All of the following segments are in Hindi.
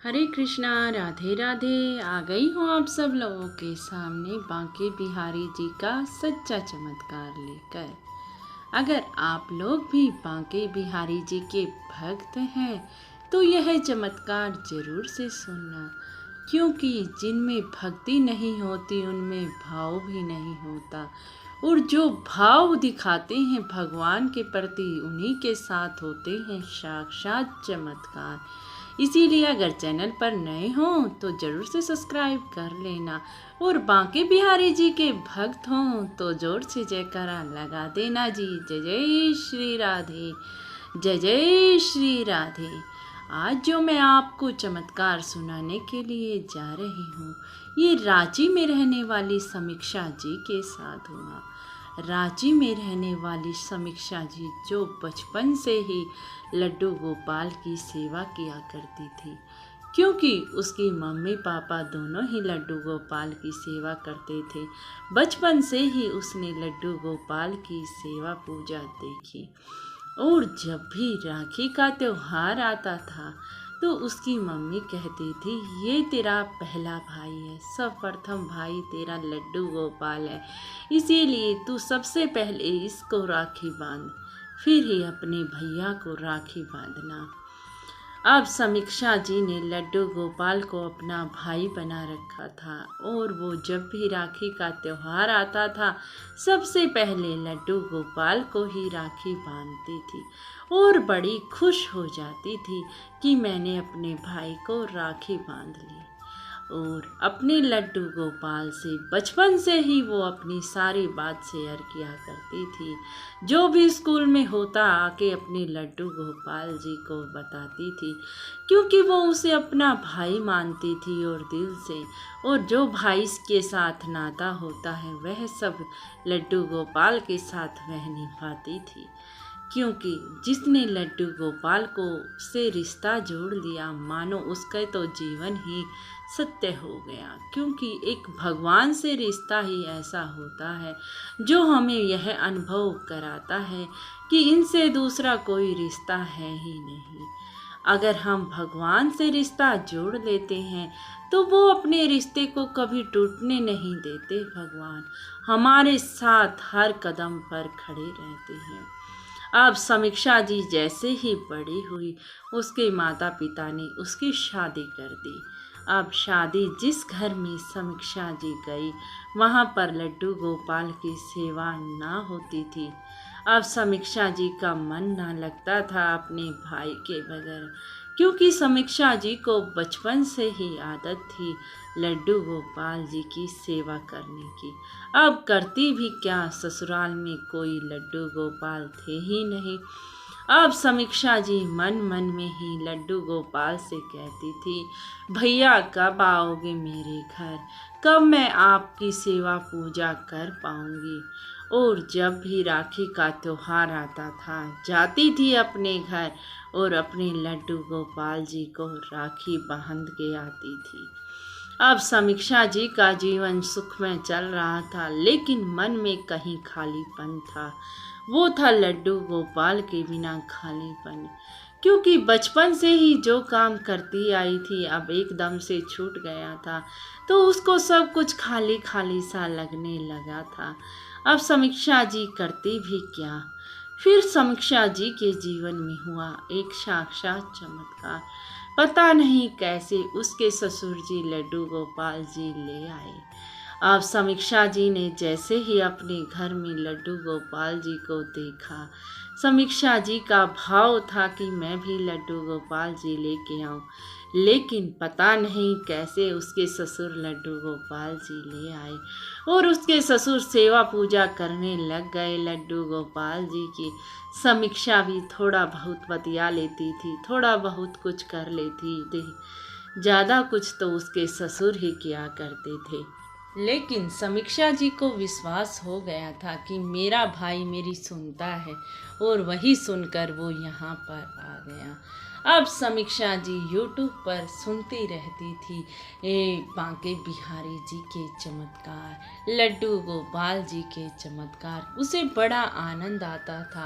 हरे कृष्णा, राधे राधे। आ गई हूँ आप सब लोगों के सामने बांके बिहारी जी का सच्चा चमत्कार लेकर। अगर आप लोग भी बांके बिहारी जी के भक्त हैं तो यह चमत्कार जरूर से सुनना, क्योंकि जिनमें भक्ति नहीं होती उनमें भाव भी नहीं होता, और जो भाव दिखाते हैं भगवान के प्रति उन्हीं के साथ होते हैं साक्षात चमत्कार। इसीलिए अगर चैनल पर नए हों तो ज़रूर से सब्सक्राइब कर लेना, और बांके बिहारी जी के भक्त हों तो जोर से जयकारा लगा देना जी। जय जय श्री राधे, जय जय श्री राधे। आज जो मैं आपको चमत्कार सुनाने के लिए जा रही हूँ ये रांची में रहने वाली समीक्षा जी के साथ हुआ। रांची में रहने वाली समीक्षा जी जो बचपन से ही लड्डू गोपाल की सेवा किया करती थी, क्योंकि उसकी मम्मी पापा दोनों ही लड्डू गोपाल की सेवा करते थे। बचपन से ही उसने लड्डू गोपाल की सेवा पूजा देखी, और जब भी राखी का त्योहार आता था तो उसकी मम्मी कहती थी ये तेरा पहला भाई है, सर्वप्रथम भाई तेरा लड्डू गोपाल है, इसीलिए तू सबसे पहले इसको राखी बांध, फिर ही अपने भैया को राखी बांधना। अब समीक्षा जी ने लड्डू गोपाल को अपना भाई बना रखा था, और वो जब भी राखी का त्योहार आता था सबसे पहले लड्डू गोपाल को ही राखी बांधती थी, और बड़ी खुश हो जाती थी कि मैंने अपने भाई को राखी बांध ली। और अपने लड्डू गोपाल से बचपन से ही वो अपनी सारी बात शेयर किया करती थी। जो भी स्कूल में होता आके अपने लड्डू गोपाल जी को बताती थी, क्योंकि वो उसे अपना भाई मानती थी और दिल से, और जो भाई के साथ नाता होता है वह सब लड्डू गोपाल के साथ वह निभाती थी। क्योंकि जिसने लड्डू गोपाल को से रिश्ता जोड़ लिया मानो उसका तो जीवन ही सत्य हो गया, क्योंकि एक भगवान से रिश्ता ही ऐसा होता है जो हमें यह अनुभव कराता है कि इनसे दूसरा कोई रिश्ता है ही नहीं। अगर हम भगवान से रिश्ता जोड़ लेते हैं तो वो अपने रिश्ते को कभी टूटने नहीं देते। भगवान हमारे साथ हर कदम पर खड़े रहते हैं। अब समीक्षा जी जैसे ही बड़ी हुई उसके माता पिता ने उसकी शादी कर दी। अब शादी जिस घर में समीक्षा जी गई वहाँ पर लड्डू गोपाल की सेवा ना होती थी। अब समीक्षा जी का मन ना लगता था अपने भाई के बगैर, क्योंकि समीक्षा जी को बचपन से ही आदत थी लड्डू गोपाल जी की सेवा करने की। अब करती भी क्या, ससुराल में कोई लड्डू गोपाल थे ही नहीं। अब समीक्षा जी मन मन में ही लड्डू गोपाल से कहती थी भैया कब आओगे मेरे घर, कब मैं आपकी सेवा पूजा कर पाऊंगी। और जब भी राखी का त्योहार आता था जाती थी अपने घर और अपने लड्डू गोपाल जी को राखी बांध के आती थी। अब समीक्षा जी का जीवन सुख में चल रहा था, लेकिन मन में कहीं खालीपन था। वो था लड्डू गोपाल के बिना खालीपन, क्योंकि बचपन से ही जो काम करती आई थी अब एकदम से छूट गया था, तो उसको सब कुछ खाली खाली सा लगने लगा था। अब समीक्षा जी करती भी क्या। फिर समीक्षा जी के जीवन में हुआ एक साक्षात चमत्कार। पता नहीं कैसे उसके ससुर जी लड्डू गोपाल जी ले आए। अब समीक्षा जी ने जैसे ही अपने घर में लड्डू गोपाल जी को देखा, समीक्षा जी का भाव था कि मैं भी लड्डू गोपाल जी लेके आऊं, लेकिन पता नहीं कैसे उसके ससुर लड्डू गोपाल जी ले आए, और उसके ससुर सेवा पूजा करने लग गए लड्डू गोपाल जी की। समीक्षा भी थोड़ा बहुत बतिया लेती थी, थोड़ा बहुत कुछ कर लेती थी, ज़्यादा कुछ तो उसके ससुर ही किया करते थे। लेकिन समीक्षा जी को विश्वास हो गया था कि मेरा भाई मेरी सुनता है, और वही सुनकर वो यहाँ पर आ गया। अब समीक्षा जी यूट्यूब पर सुनती रहती थी बांके बिहारी जी के चमत्कार, लड्डू गोपाल जी के चमत्कार। उसे बड़ा आनंद आता था।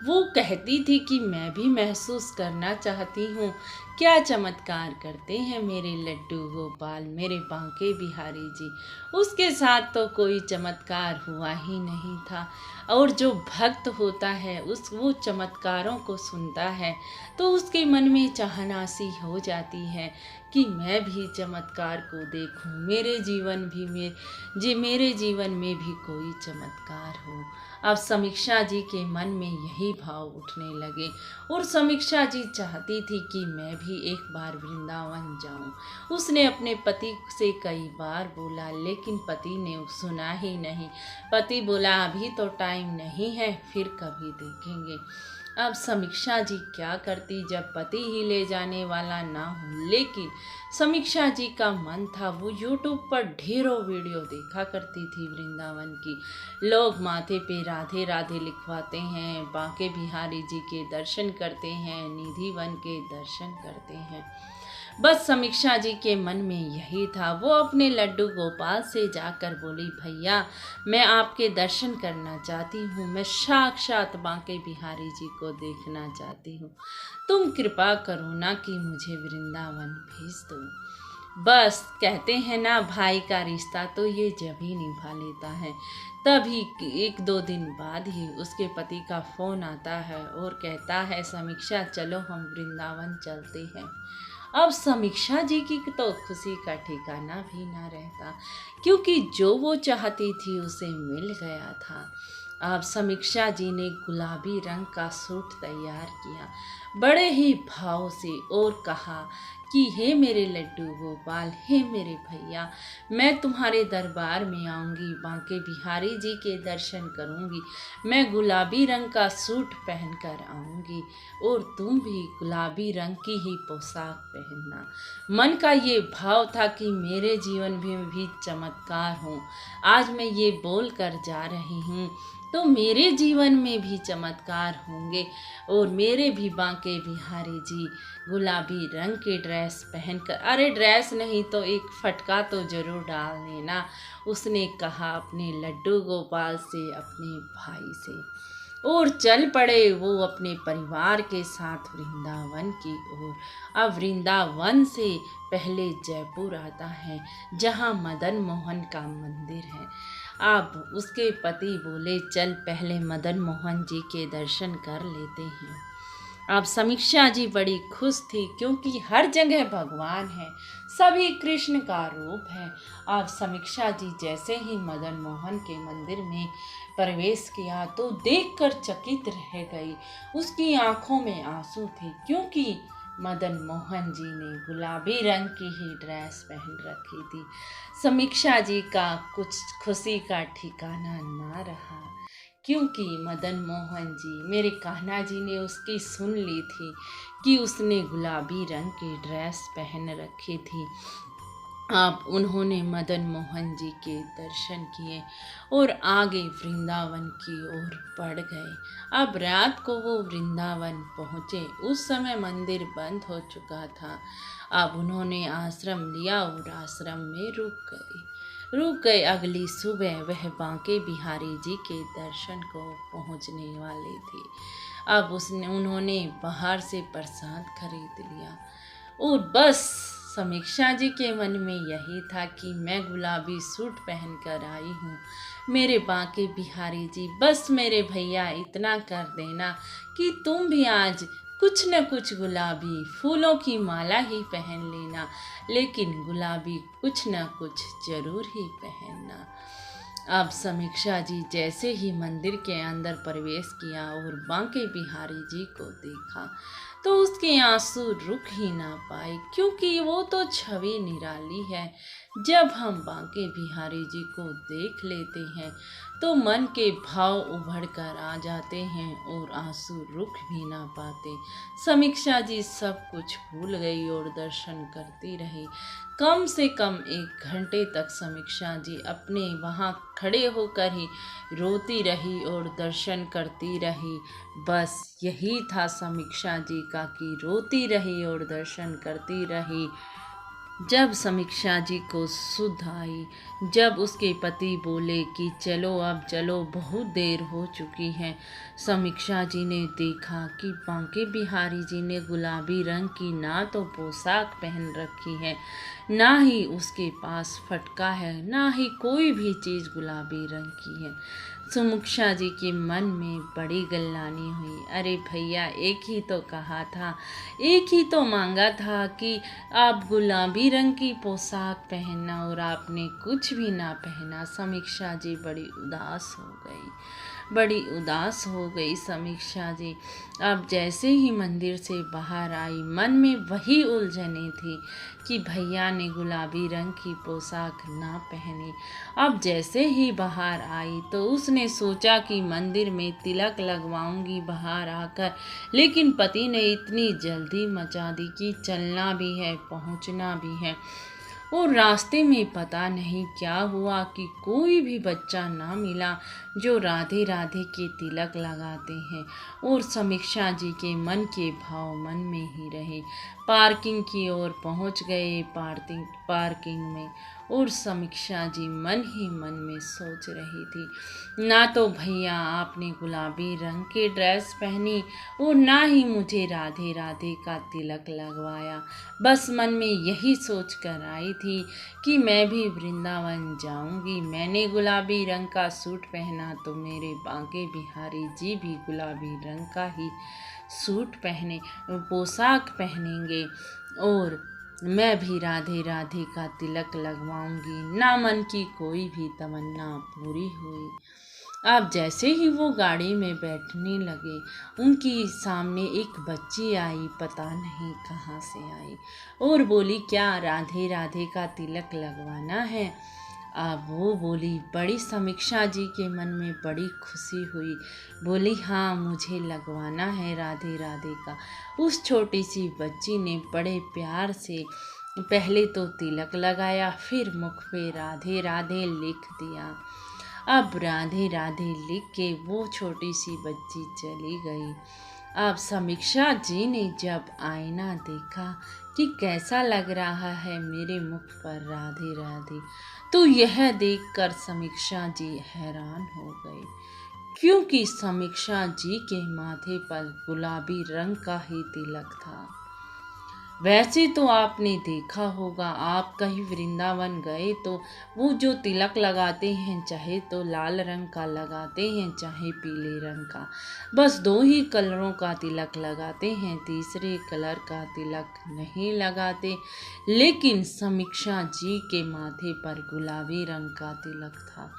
वो कहती थी कि मैं भी महसूस करना चाहती हूँ क्या चमत्कार करते हैं मेरे लड्डू गोपाल, मेरे बांके बिहारी जी। उसके साथ तो कोई चमत्कार हुआ ही नहीं था। और जो भक्त होता है वो चमत्कारों को सुनता है तो उसके मन में चाहना सी हो जाती है कि मैं भी चमत्कार को देखूं, मेरे जीवन में भी कोई चमत्कार हो। अब समीक्षा जी के मन में यही भाव उठने लगे और समीक्षा जी चाहती थी कि मैं भी एक बार वृंदावन जाऊं। उसने अपने पति से कई बार बोला लेकिन पति ने सुना ही नहीं। पति बोला अभी तो टाइम नहीं है, फिर कभी देखेंगे। अब समीक्षा जी क्या करती जब पति ही ले जाने वाला ना हो। लेकिन समीक्षा जी का मन था, वो यूट्यूब पर ढेरों वीडियो देखा करती थी वृंदावन की। लोग माथे पे राधे राधे लिखवाते हैं, बांके बिहारी जी के दर्शन करते हैं, निधि वन के दर्शन करते हैं। बस समीक्षा जी के मन में यही था। वो अपने लड्डू गोपाल से जाकर बोली, भैया मैं आपके दर्शन करना चाहती हूँ, मैं साक्षात बांके बिहारी जी को देखना चाहती हूँ। तुम कृपा करो ना कि मुझे वृंदावन भेज दो। बस कहते हैं ना, भाई का रिश्ता तो ये जब ही निभा लेता है। तभी 1-2 दिन बाद ही उसके पति का फ़ोन आता है और कहता है, समीक्षा चलो हम वृंदावन चलते हैं। अब समीक्षा जी की तो खुशी का ठिकाना भी ना रहता, क्योंकि जो वो चाहती थी उसे मिल गया था। अब समीक्षा जी ने गुलाबी रंग का सूट तैयार किया बड़े ही भाव से और कहा कि हे मेरे लड्डू गोपाल, हे मेरे भैया, मैं तुम्हारे दरबार में आऊँगी, बांके बिहारी जी के दर्शन करूँगी। मैं गुलाबी रंग का सूट पहनकर आऊँगी और तुम भी गुलाबी रंग की ही पोशाक पहनना। मन का ये भाव था कि मेरे जीवन में भी चमत्कार हो। आज मैं ये बोल कर जा रही हूँ तो मेरे जीवन में भी चमत्कार होंगे और मेरे भी बांके बिहारी जी गुलाबी रंग की ड्रेस पहनकर, अरे ड्रेस नहीं तो एक फटका तो जरूर डाल देना, उसने कहा अपने लड्डू गोपाल से, अपने भाई से। और चल पड़े वो अपने परिवार के साथ वृंदावन की ओर। अब वृंदावन से पहले जयपुर आता है जहाँ मदन मोहन का मंदिर है। अब उसके पति बोले चल पहले मदन मोहन जी के दर्शन कर लेते हैं। अब समीक्षा जी बड़ी खुश थी क्योंकि हर जगह भगवान है, सभी कृष्ण का रूप है। अब समीक्षा जी जैसे ही मदन मोहन के मंदिर में प्रवेश किया तो देखकर चकित रह गई। उसकी आंखों में आंसू थे क्योंकि मदन मोहन जी ने गुलाबी रंग की ही ड्रेस पहन रखी थी। समीक्षा जी का कुछ खुशी का ठिकाना ना रहा क्योंकि मदन मोहन जी, मेरे कान्हा जी ने उसकी सुन ली थी कि उसने गुलाबी रंग की ड्रेस पहन रखी थी। अब उन्होंने मदन मोहन जी के दर्शन किए और आगे वृंदावन की ओर बढ़ गए। अब रात को वो वृंदावन पहुँचे। उस समय मंदिर बंद हो चुका था। अब उन्होंने आश्रम लिया और आश्रम में रुक गए। अगली सुबह वह बांके बिहारी जी के दर्शन को पहुँचने वाले थे। अब उन्होंने बाहर से प्रसाद खरीद लिया और बस समीक्षा जी के मन में यही था कि मैं गुलाबी सूट पहनकर आई हूँ, मेरे बांके बिहारी जी बस मेरे भैया इतना कर देना कि तुम भी आज कुछ न कुछ गुलाबी फूलों की माला ही पहन लेना, लेकिन गुलाबी कुछ न कुछ जरूर ही पहनना। अब समीक्षा जी जैसे ही मंदिर के अंदर प्रवेश किया और बांके बिहारी जी को देखा तो उसके आंसू रुक ही ना पाए, क्योंकि वो तो छवि निराली है। जब हम बांके बिहारी जी को देख लेते हैं तो मन के भाव उभर कर आ जाते हैं और आंसू रुक भी ना पाते। समीक्षा जी सब कुछ भूल गई और दर्शन करती रही। कम से कम 1 घंटे तक समीक्षा जी अपने वहाँ खड़े होकर ही रोती रही और दर्शन करती रही। बस यही था समीक्षा जी का कि रोती रही और दर्शन करती रही। जब समीक्षा जी को सुध आई, जब उसके पति बोले कि चलो अब चलो, बहुत देर हो चुकी है, समीक्षा जी ने देखा कि बांके बिहारी जी ने गुलाबी रंग की ना तो पोशाक पहन रखी है, ना ही उसके पास फटका है, ना ही कोई भी चीज़ गुलाबी रंग की है। समीक्षा जी के मन में बड़ी गल्लानी हुई। अरे भैया, एक ही तो कहा था, एक ही तो मांगा था कि आप गुलाबी रंग की पोशाक पहनना, और आपने कुछ भी ना पहना। समीक्षा जी बड़ी उदास हो गई समीक्षा जी। अब जैसे ही मंदिर से बाहर आई, मन में वही उलझने थी कि भैया ने गुलाबी रंग की पोशाक ना पहनी। अब जैसे ही बाहर आई तो उसने सोचा कि मंदिर में तिलक लगवाऊंगी बाहर आकर, लेकिन पति ने इतनी जल्दी मचा दी कि चलना भी है, पहुंचना भी है। और रास्ते में पता नहीं क्या हुआ कि कोई भी बच्चा ना मिला जो राधे राधे के तिलक लगाते हैं, और समीक्षा जी के मन के भाव मन में ही रहे। पार्किंग की ओर पहुंच गए। पार्किंग में और समीक्षा जी मन ही मन में सोच रही थी, ना तो भैया आपने गुलाबी रंग की ड्रेस पहनी, और ना ही मुझे राधे राधे का तिलक लगवाया। बस मन में यही सोच कर आई थी कि मैं भी वृंदावन जाऊंगी। मैंने गुलाबी रंग का सूट पहना तो मेरे बांके बिहारी जी भी गुलाबी रंग का ही सूट पहने, पोशाक पहनेंगे, और मैं भी राधे राधे का तिलक लगवाऊंगी। ना मन की कोई भी तमन्ना पूरी हुई। अब जैसे ही वो गाड़ी में बैठने लगे, उनकी सामने एक बच्ची आई, पता नहीं कहाँ से आई, और बोली, क्या राधे राधे का तिलक लगवाना है? अब वो बोली। बड़ी समीक्षा जी के मन में बड़ी खुशी हुई। बोली, हाँ मुझे लगवाना है राधे राधे का। उस छोटी सी बच्ची ने बड़े प्यार से पहले तो तिलक लगाया, फिर मुख पे राधे राधे लिख दिया। अब राधे राधे लिख के वो छोटी सी बच्ची चली गई। अब समीक्षा जी ने जब आईना देखा कि कैसा लग रहा है मेरे मुख पर राधे राधे, तो यह देखकर समीक्षा जी हैरान हो गई, क्योंकि समीक्षा जी के माथे पर गुलाबी रंग का ही तिलक था। वैसे तो आपने देखा होगा, आप कहीं वृंदावन गए तो वो जो तिलक लगाते हैं, चाहे तो लाल रंग का लगाते हैं, चाहे पीले रंग का, बस 2 ही कलरों का तिलक लगाते हैं, तीसरे कलर का तिलक नहीं लगाते। लेकिन समीक्षा जी के माथे पर गुलाबी रंग का तिलक था।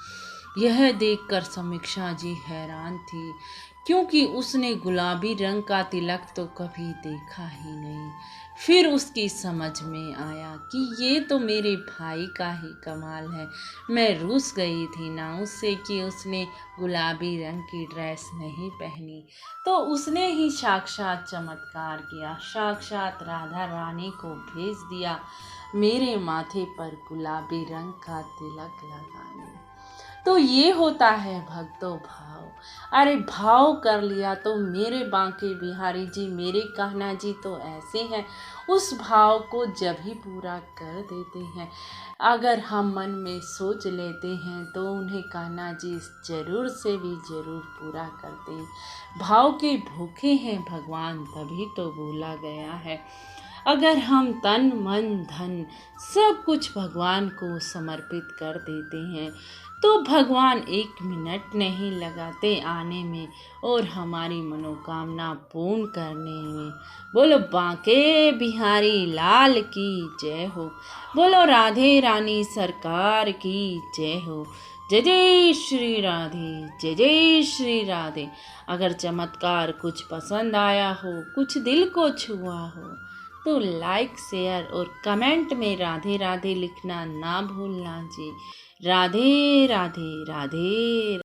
यह देखकर समीक्षा जी हैरान थी, क्योंकि उसने गुलाबी रंग का तिलक तो कभी देखा ही नहीं। फिर उसकी समझ में आया कि ये तो मेरे भाई का ही कमाल है। मैं रूठ गई थी ना उससे कि उसने गुलाबी रंग की ड्रेस नहीं पहनी, तो उसने ही साक्षात चमत्कार किया, साक्षात राधा रानी को भेज दिया मेरे माथे पर गुलाबी रंग का तिलक लगाने। तो ये होता है भक्तों भाव। अरे भाव कर लिया तो मेरे बांके बिहारी जी, मेरे कान्हा जी तो ऐसे हैं, उस भाव को जब ही पूरा कर देते हैं। अगर हम मन में सोच लेते हैं तो उन्हें कान्हा जी जरूर से भी जरूर पूरा करते हैं। भाव के भूखे हैं भगवान, तभी तो बोला गया है, अगर हम तन मन धन सब कुछ भगवान को समर्पित कर देते हैं तो भगवान 1 मिनट नहीं लगाते आने में और हमारी मनोकामना पूर्ण करने में। बोलो बांके बिहारी लाल की जय हो। बोलो राधे रानी सरकार की जय हो। जय जय श्री राधे, जय जय श्री राधे। अगर चमत्कार कुछ पसंद आया हो, कुछ दिल को छुआ हो, तो लाइक शेयर और कमेंट में राधे राधे लिखना ना भूलना जी। राधे राधे राधे।